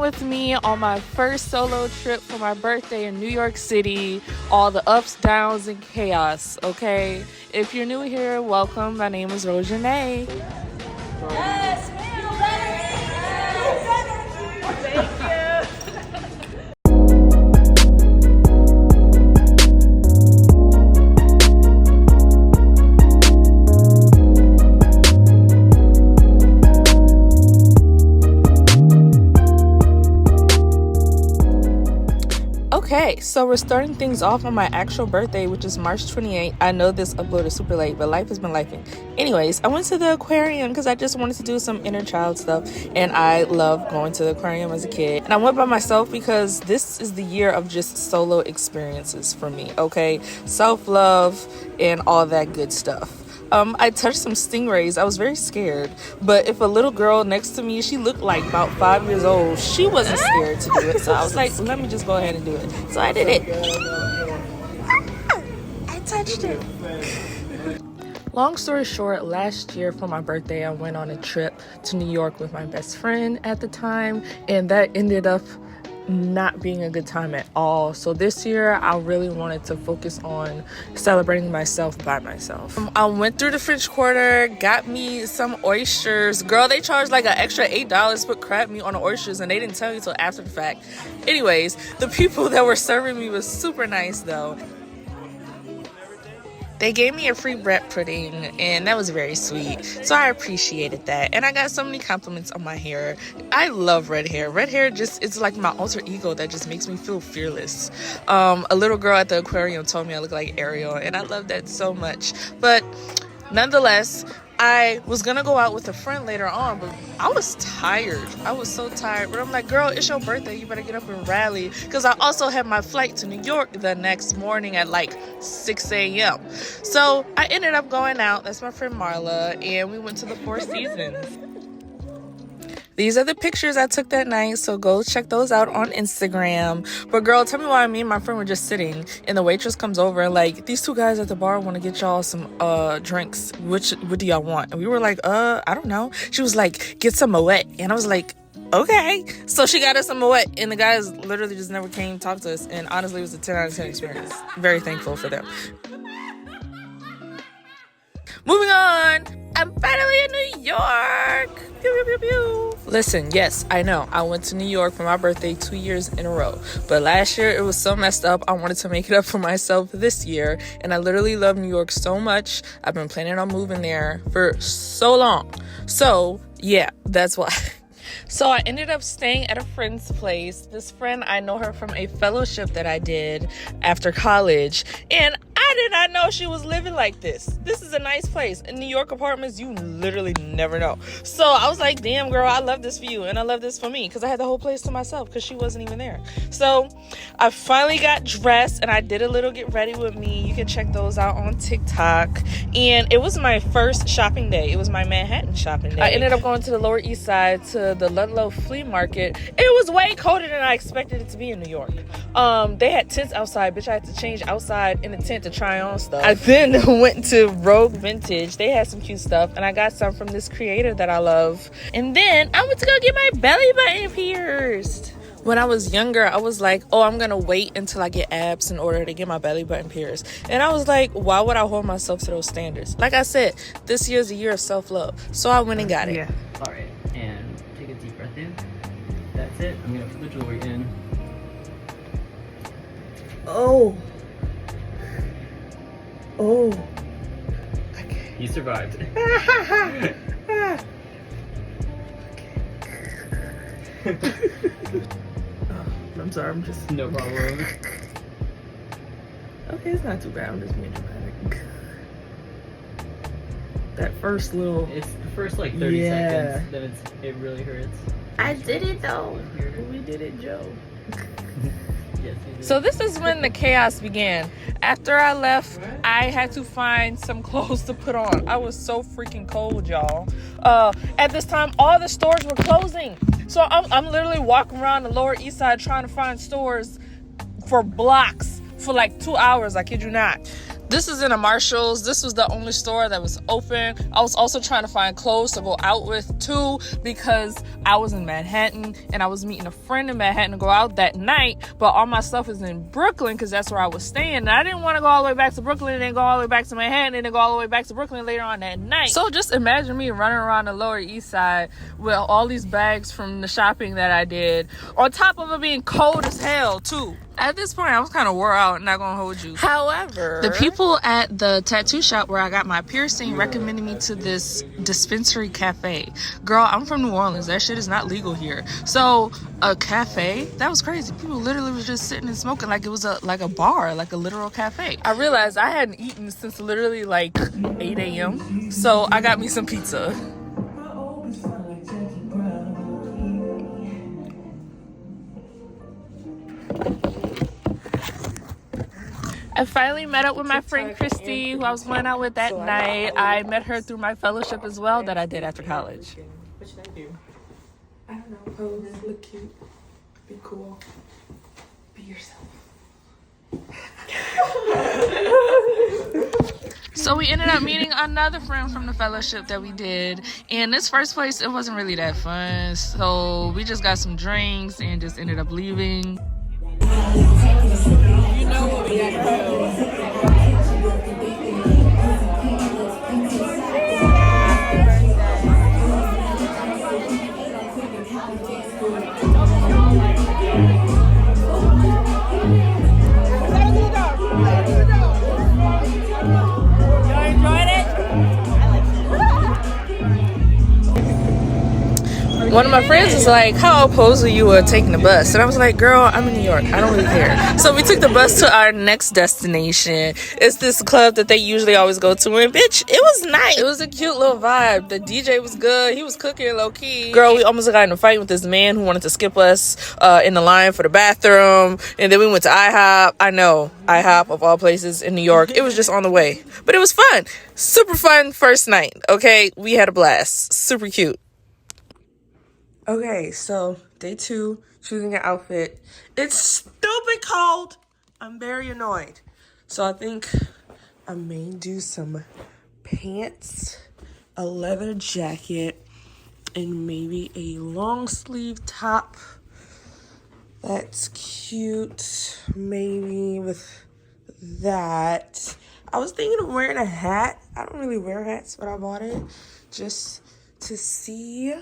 with me on my first solo trip for my birthday in New York City. All the ups, downs, and chaos, okay? If you're new here, welcome. My name is Rojanae. Yes, thank you. Okay, so we're starting things off on my actual birthday, which is March 28th. I know this upload is super late, but life has been lifing. Anyways, I went to the aquarium because I just wanted to do some inner child stuff, and I love going to the aquarium as a kid. And I went by myself because this is the year of just solo experiences for me, okay? Self-love and all that good stuff. I touched some stingrays. I was very scared. But if a little girl next to me, she looked like about 5 years old, she wasn't scared to do it. So I was like, let me just go ahead and do it. So I did it. I touched it. Long story short, last year for my birthday, I went on a trip to New York with my best friend at the time. And that ended up not being a good time at all. So this year I really wanted to focus on celebrating myself by myself. I went through the French Quarter, got me some oysters. Girl, they charged like an extra $8 to put crab meat on the oysters, and they didn't tell you till after the fact. Anyways, the people that were serving me was super nice though. They gave me a free bread pudding, and that was very sweet. So I appreciated that. And I got so many compliments on my hair. I love red hair. Red hair just, it's like my alter ego that just makes me feel fearless. A little girl at the aquarium told me I look like Ariel, and I love that so much. But nonetheless, I was gonna go out with a friend later on, but I was tired. I was so tired. But I'm like, girl, it's your birthday. You better get up and rally. Because I also had my flight to New York the next morning at like 6 a.m. So I ended up going out. That's my friend Marla. And we went to the Four Seasons. These are the pictures I took that night, so go check those out on Instagram. But girl, tell me why me and my friend were just sitting, and the waitress comes over and like, these two guys at the bar want to get y'all some drinks. What do y'all want? And we were like, I don't know. She was like, get some Moet. And I was like, okay. So she got us some Moet, and the guys literally just never came to talk to us. And honestly, it was a 10 out of 10 experience. Very thankful for them. Moving on, I'm finally in New York. Pew, pew, pew, pew. Listen, yes, I know. I went to New York for my birthday 2 years in a row. But last year, it was so messed up. I wanted to make it up for myself this year. And I literally love New York so much. I've been planning on moving there for so long. So, yeah, that's why. So I ended up staying at a friend's place. This friend, I know her from a fellowship that I did after college. And I did not know she was living like this. This is a nice place. In New York apartments, you literally never know. So I was like, damn, girl, I love this for you. And I love this for me because I had the whole place to myself because she wasn't even there. So I finally got dressed and I did a little get ready with me. You can check those out on TikTok. And it was my first shopping day. It was my Manhattan shopping day. I ended up going to the Lower East Side to the Ludlow Flea Market. It was way colder than I expected it to be in New York. They had tents outside. Bitch, I had to change outside in the tent to try on stuff. I then went to Rogue Vintage. They had some cute stuff, and I got some from this creator that I love. And then I went to go get my belly button pierced. When I was younger, I was like, oh, I'm gonna wait until I get abs in order to get my belly button pierced. And I was like, why would I hold myself to those standards? Like I said, this year's a year of self-love. So I went and got it. Yeah. All right. And take a deep breath in. That's it. I'm gonna put the jewelry in. Oh. Okay. You survived. I'm sorry, I'm just... No problem. Okay, it's not too bad. I'm just being dramatic. That first little... It's the first like 30 seconds, then it really hurts. I did it though. We did it, Joe. Yes, so this is when the chaos began. After I left, I had to find some clothes to put on. I was so freaking cold, y'all. At this time, all the stores were closing. So I'm literally walking around the Lower East Side trying to find stores for blocks for like 2 hours. I kid you not. This is in a Marshall's. This was the only store that was open. I was also trying to find clothes to go out with too, because I was in Manhattan and I was meeting a friend in Manhattan to go out that night, but all my stuff is in Brooklyn because that's where I was staying, and I didn't want to go all the way back to Brooklyn and then go all the way back to Manhattan and then go all the way back to Brooklyn later on that night. So just imagine me running around the Lower East Side with all these bags from the shopping that I did, on top of it being cold as hell too. At this point, I was kind of wore out, not gonna hold you. However, the people at the tattoo shop where I got my piercing recommended me to this dispensary cafe. Girl, I'm from New Orleans. That shit is not legal here. So a cafe? That was crazy. People literally was just sitting and smoking like it was a bar, like a literal cafe. I realized I hadn't eaten since literally like 8 a.m. So I got me some pizza. I finally met up with my friend Christy, who I was going out with that night. I met her through my fellowship as well that I did after college. What should I do? I don't know. Pose, look cute, be cool, be yourself. So we ended up meeting another friend from the fellowship that we did. And this first place, it wasn't really that fun. So we just got some drinks and just ended up leaving. You know what we gotta do. One of my friends was like, how opposed are you taking the bus? And I was like, girl, I'm in New York. I don't really care. So we took the bus to our next destination. It's this club that they usually always go to. And bitch, it was nice. It was a cute little vibe. The DJ was good. He was cooking low key. Girl, we almost got in a fight with this man who wanted to skip us in the line for the bathroom. And then we went to IHOP. I know, IHOP of all places in New York. It was just on the way. But it was fun. Super fun first night. Okay, we had a blast. Super cute. Okay, so day 2, choosing an outfit. It's stupid cold. I'm very annoyed. So I think I may do some pants, a leather jacket, and maybe a long sleeve top. That's cute. Maybe with that. I was thinking of wearing a hat. I don't really wear hats, but I bought it just to see.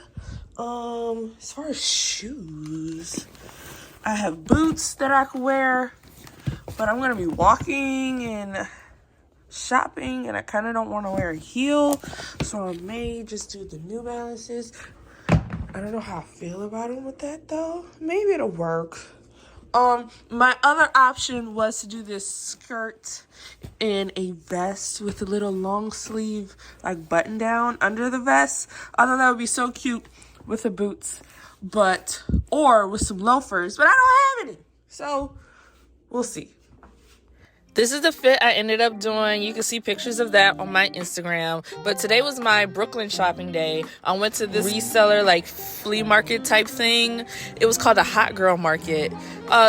As far as shoes, I have boots that I could wear, but I'm gonna be walking and shopping, and I kind of don't want to wear a heel, so I may just do the New Balances. I don't know how I feel about them with that though. Maybe it'll work. My other option was to do this skirt and a vest with a little long sleeve like button down under the vest. I thought that would be so cute with the boots, or with some loafers, but I don't have any, so we'll see. This is the fit I ended up doing. You can see pictures of that on my Instagram. But today was my Brooklyn shopping day. I went to this reseller, like, flea market type thing. It was called a hot girl market.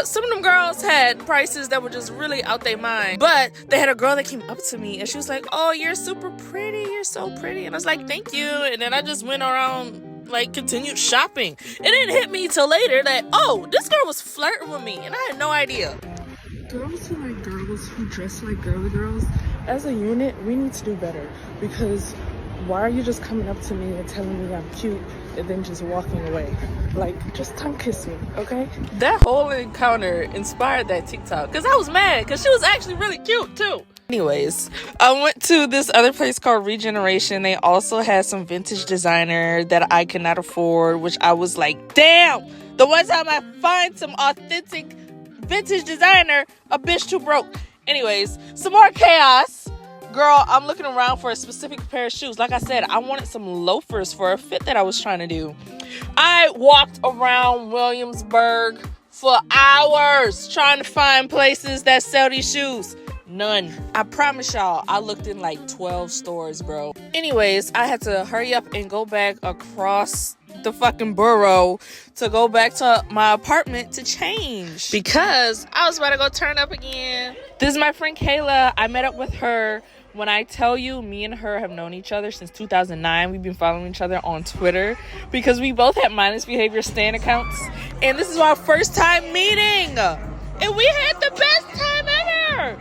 Some of them girls had prices that were just really out their mind. But they had a girl that came up to me and she was like, oh, you're super pretty. You're so pretty. And I was like, thank you. And then I just went around, like, continued shopping. It didn't hit me till later that, oh, this girl was flirting with me. And I had no idea. Girls who like girls, who dress like girly girls, as a unit, we need to do better. Because why are you just coming up to me and telling me I'm cute and then just walking away? Like, just tongue kiss me, okay? That whole encounter inspired that TikTok. Because I was mad, because she was actually really cute, too. Anyways, I went to this other place called Regeneration. They also had some vintage designer that I could not afford, which I was like, damn! The one time I find some authentic vintage designer, a bitch too broke. Anyways, some more chaos. Girl, I'm looking around for a specific pair of shoes. Like I said, I wanted some loafers for a fit that I was trying to do. I walked around Williamsburg for hours trying to find places that sell these shoes. None. I promise y'all, I looked in like 12 stores, bro. Anyways, I had to hurry up and go back across the fucking borough to go back to my apartment to change because I was about to go turn up again. This is my friend Kayla. I met up with her. When I tell you, me and her have known each other since 2009. We've been following each other on Twitter because we both had mindless behavior stan accounts. And this is our first time meeting. And we had the best time ever.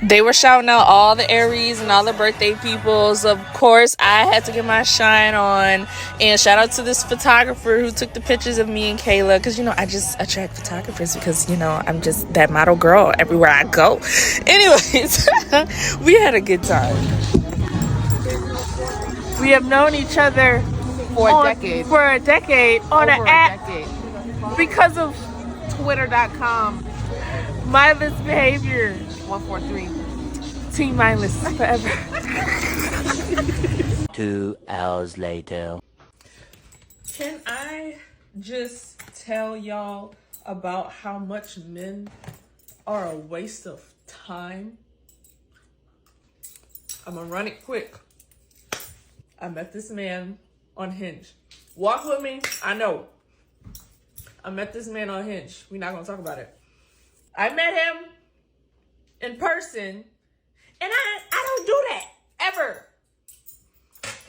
They were shouting out all the Aries and all the birthday peoples. Of course, I had to get my shine on. And shout out to this photographer who took the pictures of me and Kayla. Because, you know, I just attract photographers because, you know, I'm just that model girl everywhere I go. Anyways, we had a good time. We have known each other For a decade on an app because of Twitter.com. Mindless behavior. 143. Team mindless forever. 2 hours later. Can I just tell y'all about how much men are a waste of time? I'm gonna run it quick. I met this man on Hinge. Walk with me. I know. I met this man on Hinge. We're not gonna talk about it. I met him in person, and I don't do that ever.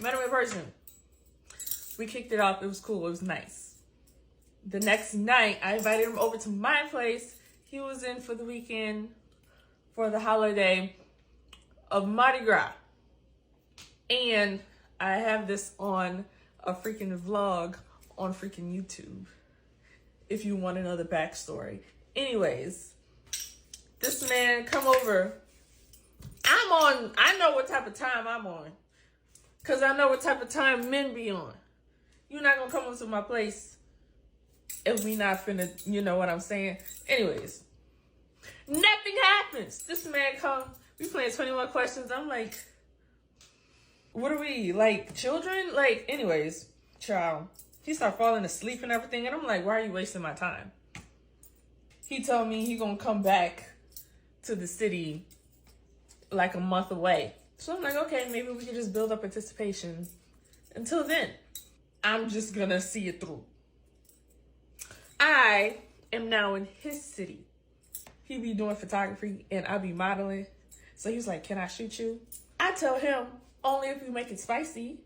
Met him in person. We kicked it off. It was cool. It was nice. The next night, I invited him over to my place. He was in for the weekend for the holiday of Mardi Gras. And I have this on a freaking vlog on freaking YouTube if you want to know the backstory. Anyways, this man come over. I know what type of time I'm on. Because I know what type of time men be on. You're not going to come over to my place if we not finna, you know what I'm saying? Anyways, nothing happens. This man come, we playing 21 questions. I'm like, what are we, like children? Like, anyways, child. He start falling asleep and everything. And I'm like, why are you wasting my time? He told me he gonna come back to the city like a month away. So I'm like, okay, maybe we can just build up anticipation. Until then, I'm just gonna see it through. I am now in his city. He be doing photography and I be modeling. So he was like, can I shoot you? I tell him, only if we make it spicy.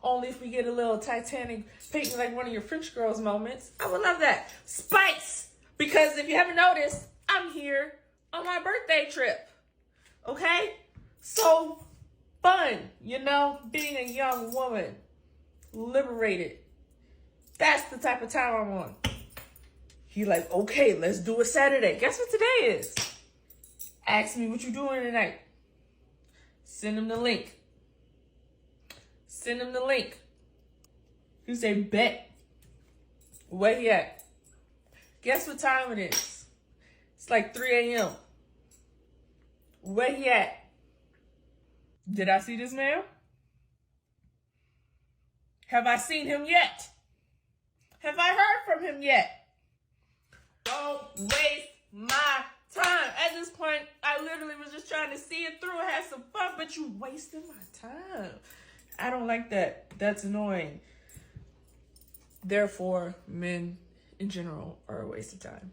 Only if we get a little Titanic painting like one of your French girls moments. I would love that. Spice! Because if you haven't noticed, I'm here on my birthday trip. Okay? So fun, you know, being a young woman. Liberated. That's the type of time I'm on. He like, okay, let's do it Saturday. Guess what today is? Ask me what you doing tonight. Send him the link. Send him the link. You say, bet. Where he at? Guess what time it is? It's like 3 a.m. Where he at? Did I see this man? Have I seen him yet? Have I heard from him yet? Don't waste my time. At this point, I literally was just trying to see it through and have some fun, but you wasted my time. I don't like that. That's annoying. Therefore, men in general are a waste of time.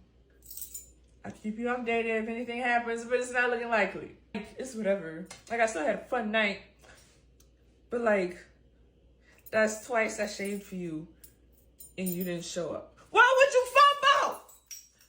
I keep you updated if anything happens, but it's not looking likely. It's whatever. Like, I still had a fun night. But, like, that's twice I shaved for you and you didn't show up. What would you fumble?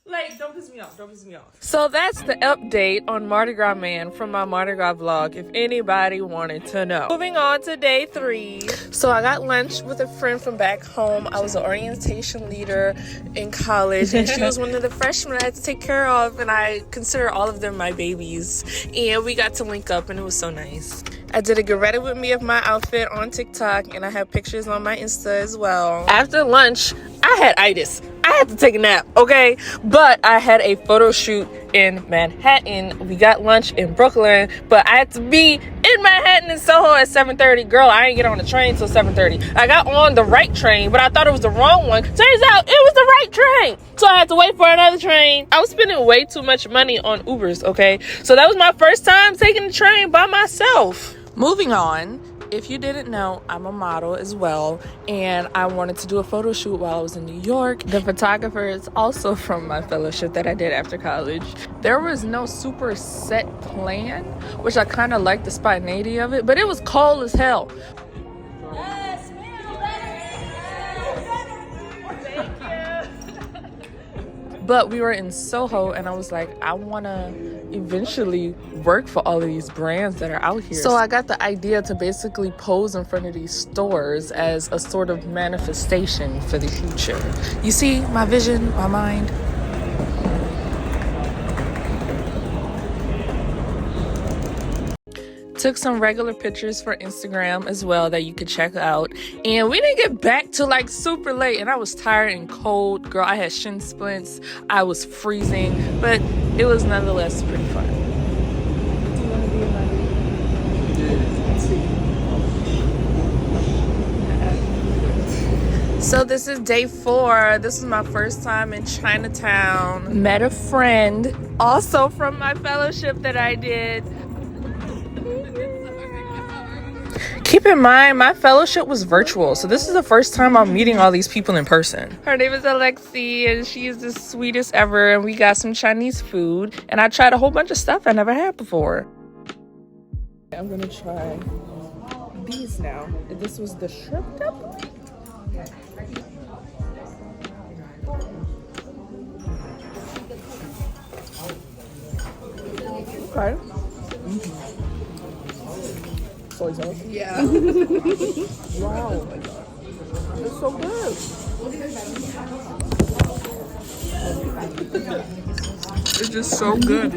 Like, don't piss me off. Don't piss me off. So that's the update on Mardi Gras Man from my Mardi Gras vlog, if anybody wanted to know. Moving on to day 3. So I got lunch with a friend from back home. I was an orientation leader in college, and she was one of the freshmen I had to take care of, and I consider all of them my babies. And we got to link up, and it was so nice. I did a get ready with me of my outfit on TikTok, and I have pictures on my Insta as well. After lunch, I had itis. I had to take a nap, okay? But I had a photo shoot in Manhattan. We got lunch in Brooklyn, but I had to be in Manhattan and Soho at 7:30. Girl, I didn't get on the train till 7:30. I got on the right train, but I thought it was the wrong one. Turns out it was the right train. So I had to wait for another train. I was spending way too much money on Ubers, okay? So that was my first time taking the train by myself. Moving on, If you didn't know, I'm a model as well, and I wanted to do a photo shoot while I was in New York. The photographer is also from my fellowship that I did after college. There was no super set plan, which I kind of liked the spontaneity of it, but it was cold as hell. But we were in Soho, and I was like, I want to eventually work for all of these brands that are out here. So I got the idea to basically pose in front of these stores as a sort of manifestation for the future. You see my vision, my mind? Took some regular pictures for Instagram as well that you could check out. And we didn't get back till like super late, and I was tired and cold. Girl, I had shin splints. I was freezing, but it was nonetheless pretty fun. Do you want to be in my video? So this is day 4. This is my first time in Chinatown. Met a friend also from my fellowship that I did. Keep in mind, my fellowship was virtual, so this is the first time I'm meeting all these people in person. Her name is Alexi, and she is the sweetest ever, and we got some Chinese food, and I tried a whole bunch of stuff I never had before. I'm gonna try these now. This was the shrimp dumplings. Okay. Soy sauce? Yeah. Wow. It's so good. It's just so good.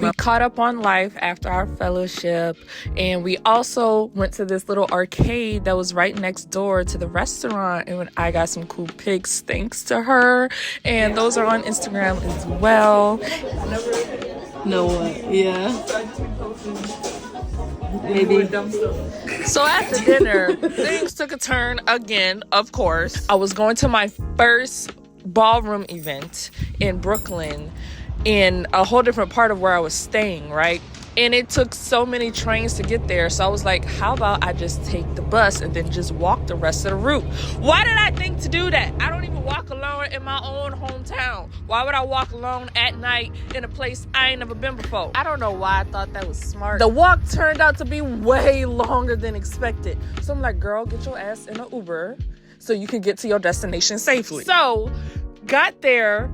We caught up on life after our fellowship, and we also went to this little arcade that was right next door to the restaurant, and I got some cool pics thanks to her, and those are on Instagram as well. No what? Yeah. Maybe. So after dinner, things took a turn again, of course. I was going to my first ballroom event in Brooklyn in a whole different part of where I was staying, right? And it took so many trains to get there. So I was like, how about I just take the bus and then just walk the rest of the route? Why did I think to do that? I don't even walk alone in my own hometown. Why would I walk alone at night in a place I ain't never been before? I don't know why I thought that was smart. The walk turned out to be way longer than expected. So I'm like, girl, get your ass in an Uber so you can get to your destination safely. So got there,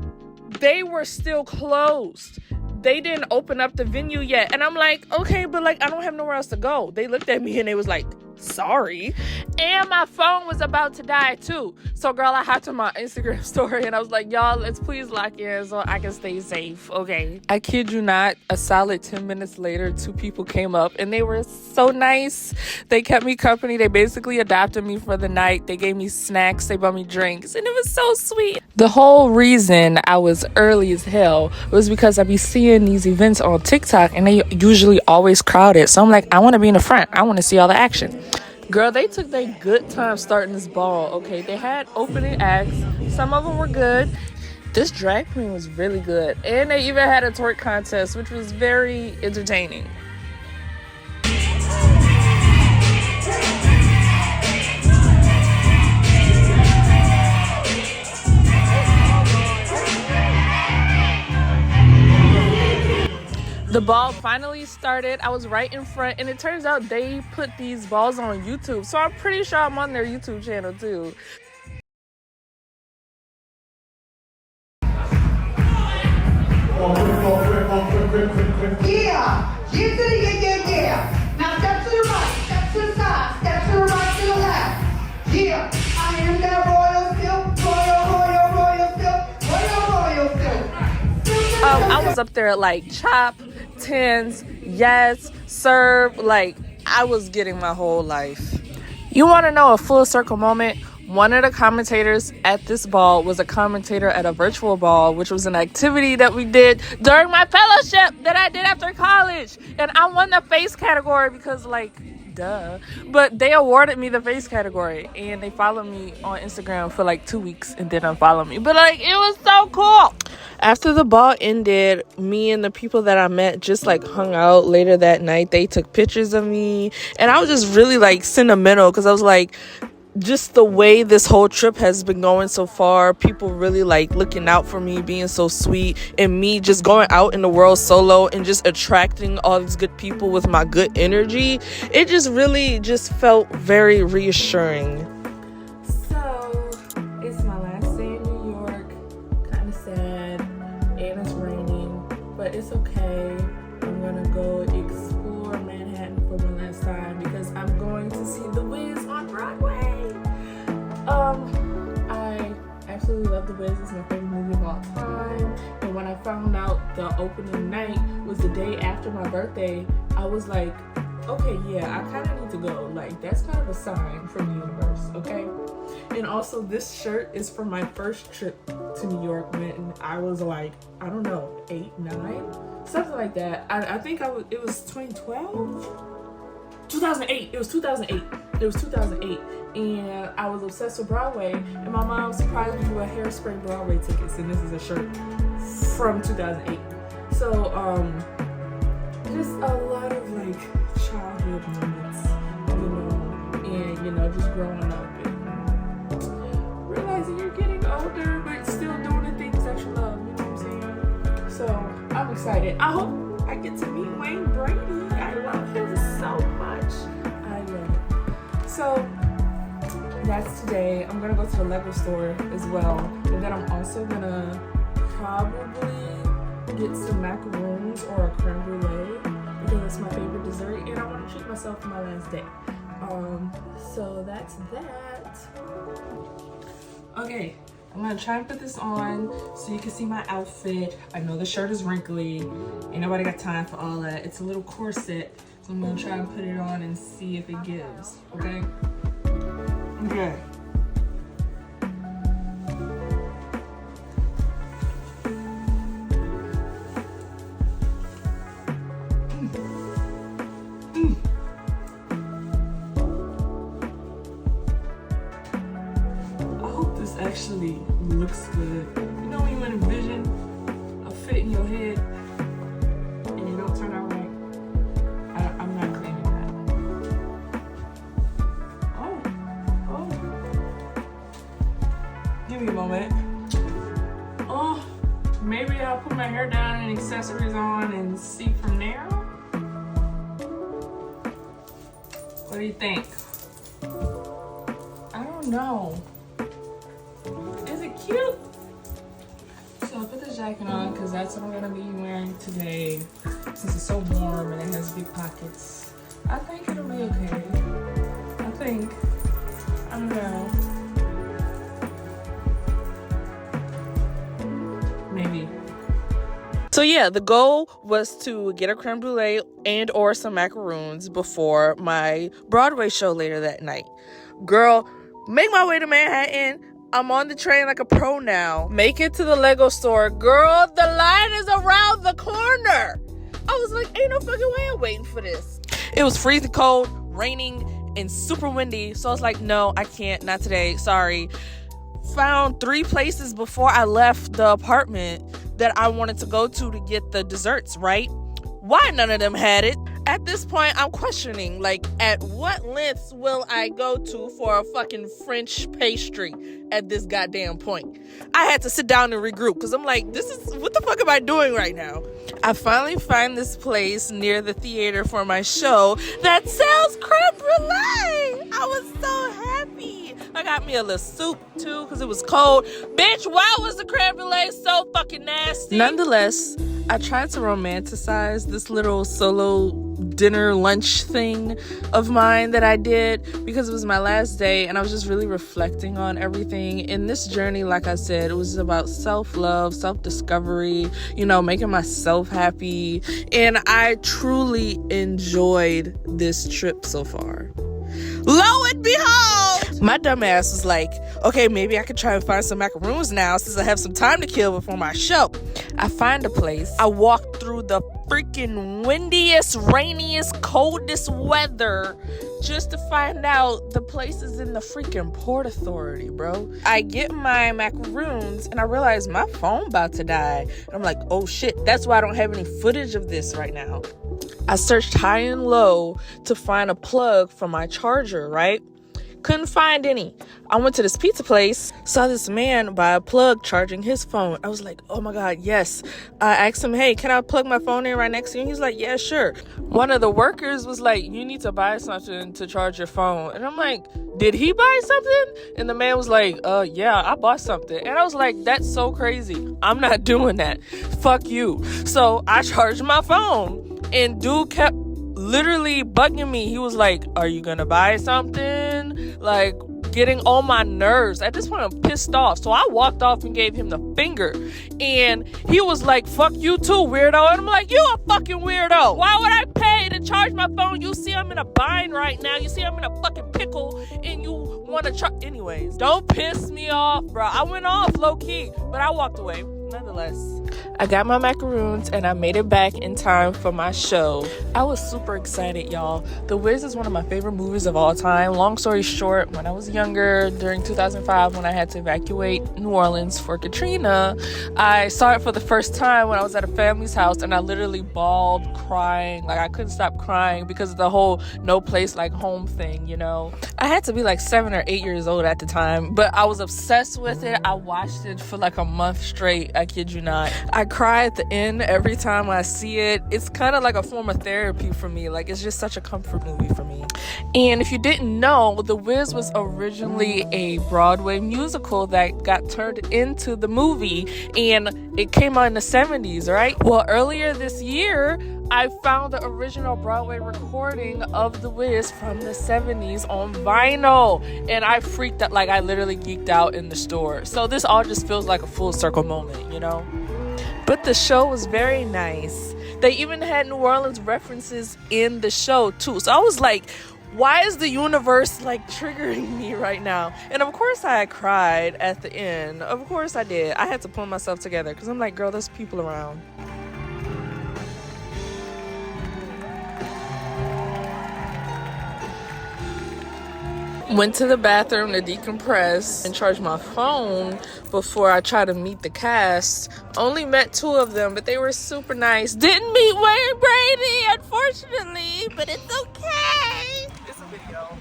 they were still closed. They didn't open up the venue yet. And I'm like, okay, but like, I don't have nowhere else to go. They looked at me and they was like, sorry. And my phone was about to die too. So girl, I hopped on my Instagram story and I was like, y'all, let's please lock in so I can stay safe. Okay. I kid you not, a solid 10 minutes later, 2 people came up and they were so nice. They kept me company. They basically adopted me for the night. They gave me snacks. They bought me drinks. And it was so sweet. The whole reason I was early as hell was because I be seeing these events on TikTok and they usually always crowded. So I'm like, I want to be in the front. I want to see all the action. Girl, they took their good time starting this ball, okay? They had opening acts. Some of them were good. This drag queen was really good. And they even had a twerk contest, which was very entertaining. The ball finally started. I was right in front, and it turns out they put these balls on YouTube. So I'm pretty sure I'm on their YouTube channel too. Yeah, yeah. Now step to the right, step to the side, step to the right, to the left. Yeah, I am that royal silk, royal silk. I was up there at like chop, tens, yes, serve, like I was getting my whole life. You want to know a full circle moment? One of the commentators at this ball was a commentator at a virtual ball, which was an activity that we did during my fellowship that I did after college. And I won the face category because, like, duh. But they awarded me the face category, and they followed me on Instagram for like 2 weeks and then unfollowed me. But like, it was so cool. After the ball ended, me and the people that I met just like hung out later that night. They took pictures of me, and I was just really like sentimental because I was like, just the way this whole trip has been going so far, people really like looking out for me, being so sweet, and me just going out in the world solo and just attracting all these good people with my good energy. It just really just felt very reassuring. So it's my last day in New York. Kind of sad, and it's raining, but it's okay. I'm gonna go explore Manhattan for my last time because I'm going to see The Wiz on Broadway. I absolutely love The Wiz. It's my favorite movie of all time. And when I found out the opening night was the day after my birthday, I was like, okay, yeah, I kind of need to go. Like, that's kind of a sign from the universe, okay? And also, this shirt is from my first trip to New York when I was like, I don't know, 8, 9? Something like that. I think it was 2012? 2008. It was 2008. It was 2008. And I was obsessed with Broadway. And my mom surprised me with Hairspray Broadway tickets. And this is a shirt from 2008. So, just a lot of like childhood moments, and just growing up and realizing you're getting older, but still doing the things that you love. You know what I'm saying? So I'm excited. I hope I get to meet Wayne Brady. I love him so much. I love it. So that's today. I'm gonna go to the Lego store as well, and then I'm also gonna probably get some macaroons or a creme brulee because it's my favorite dessert, and I want to treat myself for my last day. So that's that. Okay, I'm gonna try and put this on so you can see my outfit. I know the shirt is wrinkly. Ain't nobody got time for all that. It's a little corset, so I'm gonna try and put it on and see if it gives. Okay. Okay. Actually looks good. You know when you envision a fit in your head and you don't turn out right? I'm not claiming that. Oh. Give me a moment. Oh, maybe I'll put my hair down and accessories on and see from there. What do you think? I don't know. Is it cute? So I'll put the jacket on because that's what I'm gonna be wearing today since it's so warm and it has big pockets. I think it'll be okay. I don't know. Maybe. So yeah, the goal was to get a creme brulee and or some macaroons before my Broadway show later that night. Girl, make my way to Manhattan. I'm on the train like a pro now. Make it to the Lego store. Girl, the line is around the corner. I was like, ain't no fucking way I'm waiting for this. It was freezing cold, raining, and super windy. So I was like, no, I can't. Not today. Sorry. Found 3 places before I left the apartment that I wanted to go to get the desserts, right? Why none of them had it? At this point, I'm questioning, like, at what lengths will I go to for a fucking French pastry at this goddamn point? I had to sit down and regroup because I'm like, what the fuck am I doing right now? I finally find this place near the theater for my show that sells creme brulee. I was so happy. I got me a little soup too because it was cold. Bitch, why was the creme brulee so fucking nasty? Nonetheless, I tried to romanticize this little solo dinner lunch thing of mine that I did because it was my last day and I was just really reflecting on everything. In this journey, like I said, it was about self-love, self-discovery, making myself happy, and I truly enjoyed this trip so far. Lo and behold, my dumb ass was like, okay, maybe I could try and find some macaroons now since I have some time to kill before my show. I find a place. I walk through the freaking windiest, rainiest, coldest weather just to find out the place is in the freaking Port Authority, bro. I get my macaroons and I realize my phone about to die. And I'm like, oh shit, that's why I don't have any footage of this right now. I searched high and low to find a plug for my charger, right? Couldn't find any. I went to this pizza place, saw this man buy a plug charging his phone. I was like, oh my God, yes. I asked him, hey, can I plug my phone in right next to you? He's like, yeah, sure. One of the workers was like, you need to buy something to charge your phone. And I'm like, did he buy something? And the man was like, yeah, I bought something. And I was like, that's so crazy. I'm not doing that. Fuck you. So I charged my phone. And dude kept literally bugging me. He was like, are you gonna buy something? Like, getting on my nerves. At this point, I'm pissed off. So I walked off and gave him the finger. And he was like, fuck you too, weirdo. And I'm like, you a fucking weirdo. Why would I pay to charge my phone? You see I'm in a bind right now. You see I'm in a fucking pickle. And you want to charge. Anyways, don't piss me off, bro. I went off low-key. But I walked away. Nonetheless, I got my macaroons and I made it back in time for my show. I was super excited, y'all. The Wiz is one of my favorite movies of all time. Long story short, when I was younger, during 2005, when I had to evacuate New Orleans for Katrina, I saw it for the first time when I was at a family's house, and I literally bawled crying. Like, I couldn't stop crying because of the whole no place like home thing, you know? I had to be like 7 or 8 years old at the time, but I was obsessed with it. I watched it for like a month straight. I kid you not. I cry at the end every time I see it. It's kind of like a form of therapy for me. Like, it's just such a comfort movie for me. And if you didn't know, The Wiz was originally a Broadway musical that got turned into the movie, and it came out in the 70s, right? Well, earlier this year, I found the original Broadway recording of The Wiz from the 70s on vinyl, and I freaked out. Like, I literally geeked out in the store. So this all just feels like a full circle moment, you know? But the show was very nice. They even had New Orleans references in the show too. So I was like, why is the universe like triggering me right now? And of course I cried at the end. Of course I did. I had to pull myself together because I'm like, girl, there's people around. Went to the bathroom to decompress and charge my phone before I tried to meet the cast. Only met 2 of them, but they were super nice. Didn't meet Wayne Brady, unfortunately, but it's okay. It's a video.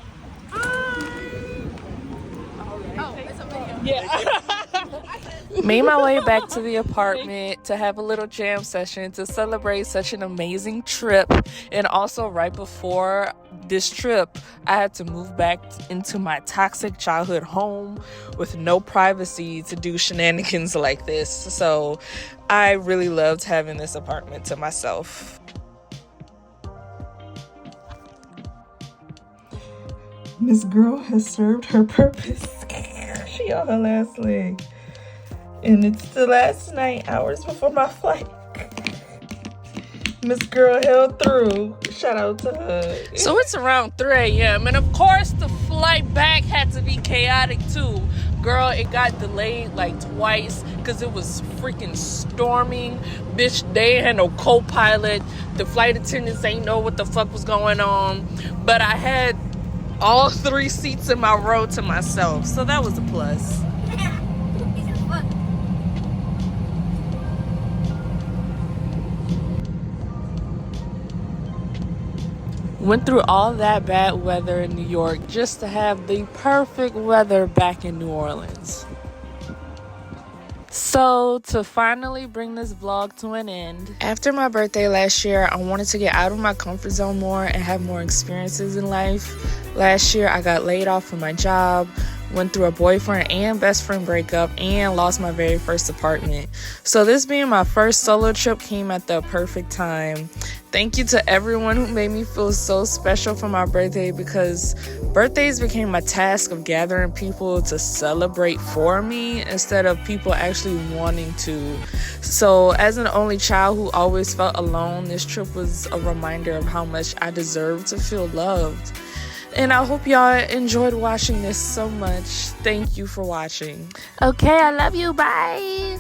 Oh, it's a video. Yeah. Made my way back to the apartment to have a little jam session to celebrate such an amazing trip. And also right before this trip, I had to move back into my toxic childhood home with no privacy to do shenanigans like this. So I really loved having this apartment to myself. Miss Girl has served her purpose. She on her last leg. And it's the last night, hours before my flight. Miss Girl held through. Shout out to her. So it's around 3 a.m. And of course the flight back had to be chaotic too. Girl, it got delayed like twice because it was freaking storming. Bitch, they ain't had no co-pilot. The flight attendants ain't know what the fuck was going on. But I had all 3 seats in my row to myself. So that was a plus. Went through all that bad weather in New York just to have the perfect weather back in New Orleans. So, to finally bring this vlog to an end, after my birthday last year, I wanted to get out of my comfort zone more and have more experiences in life. Last year, I got laid off from my job, went through a boyfriend and best friend breakup, and lost my very first apartment. So this being my first solo trip came at the perfect time. Thank you to everyone who made me feel so special for my birthday, because birthdays became a task of gathering people to celebrate for me instead of people actually wanting to. So as an only child who always felt alone, this trip was a reminder of how much I deserve to feel loved. And I hope y'all enjoyed watching this so much. Thank you for watching. Okay, I love you. Bye.